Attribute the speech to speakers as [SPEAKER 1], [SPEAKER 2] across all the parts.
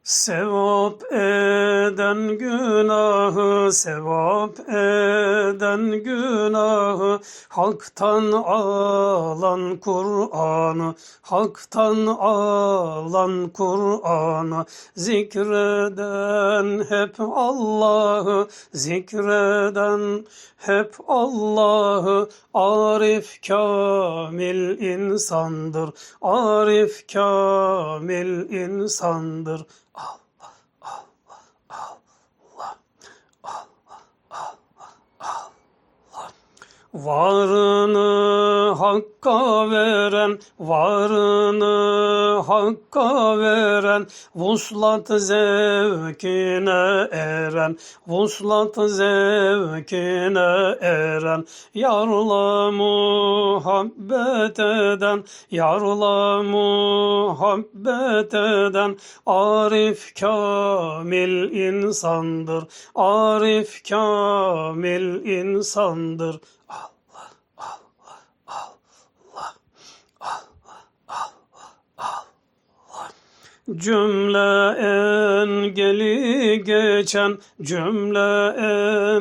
[SPEAKER 1] Sevap eden günahı, sevap eden günahı, Hak'tan alan Kur'an'ı, Hak'tan alan Kur'an'ı, zikreden hep Allah'ı, zikreden hep Allah'ı, arif kamil insandır, arif kamil insandır. Varını Hakk'a veren, varını Hakk'a veren, vuslat zevkine eren, vuslat zevkine eren, yarla muhabbet eden, yarla muhabbet eden, arif kamil insandır, arif kamil insandır. Cümle engeli geçen, cümle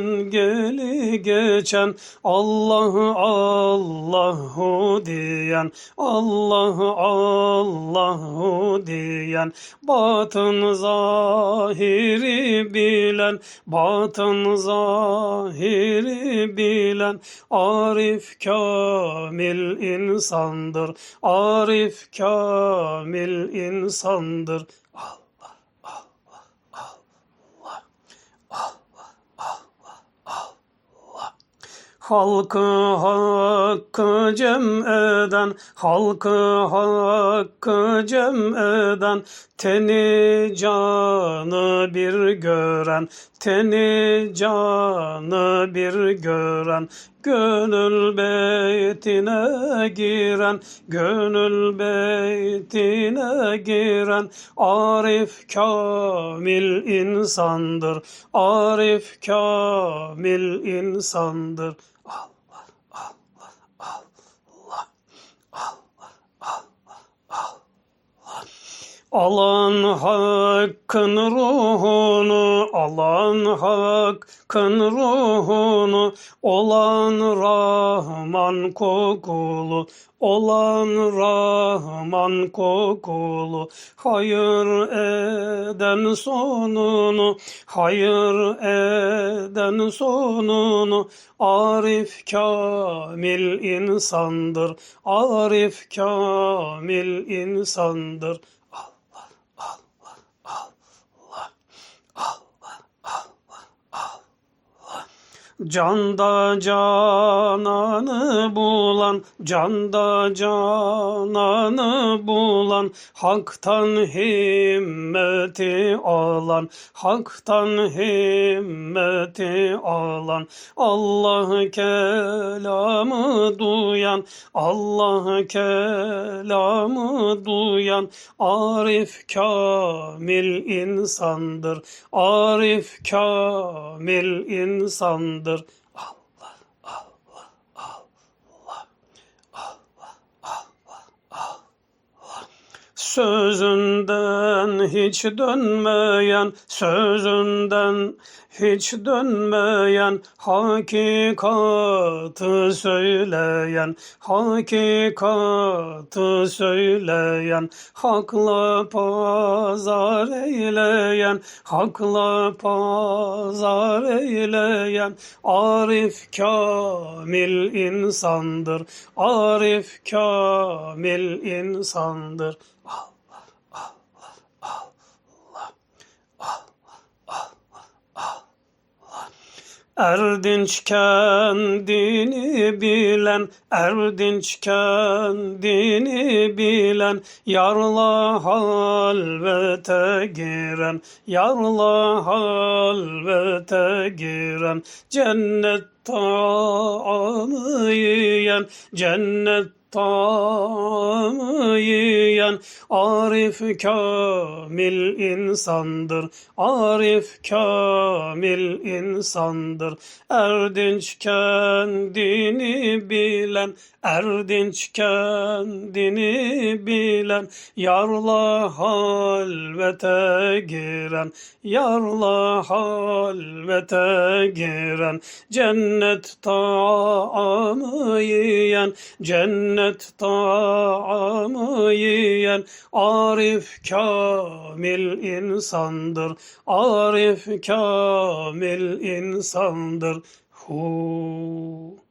[SPEAKER 1] engeli geçen, Allahu Allahu diyen, Allahu Allahu diyen, batın zahiri bilen, batın zahiri bilen, arif kamil insandır, arif kamil insandır. Allah, Allah, Allah, Allah, Allah, Allah. Halkı hakkı cem eden, halkı hakkı cem eden, teni canı bir gören, teni canı bir gören, gönül beytine giren, gönül beytine giren, arif kamil insandır, arif kamil insandır. Allah, Allah, Allah, Allah, Allah, Allah. Alan hakkın ruhunu, alan hakkın ruhunu, olan Rahman kokulu, olan Rahman kokulu, hayır eden sonunu, hayır eden sonunu, arif kamil insandır, arif kamil insandır. Canda cananı bulan, canda cananı bulan, Hak'tan himmeti alan, Hak'tan himmeti alan, Allah kelamı duyan, Allah kelamı duyan, arif kamil insandır, arif kamil insandır. Allah, Allah, Allah, Allah, Allah, Allah. Sözünden hiç dönmeyen, sözünden hiç dönmeyen, hakikatı söyleyen, hakikatı söyleyen, hakla pazar eyleyen, hakla pazar eyleyen, arif kamil insandır, arif kamil insandır. Allah, Allah, Allah, Allah, Allah, Allah. Erdinç kendini bilen, erdinç kendini bilen, yarla halvete giren, yarla halvete giren, cennet taamı yiyen, cennet taamı yiyen arif kamil insandır, arif kamil insandır. Erdinç kendini bilen, erdinç kendini bilen, yarla halvete giren, yarla halvete giren, cennet taamı yiyen, cennet taamı yiyen arif kamil insandır, arif kamil insandır. Hu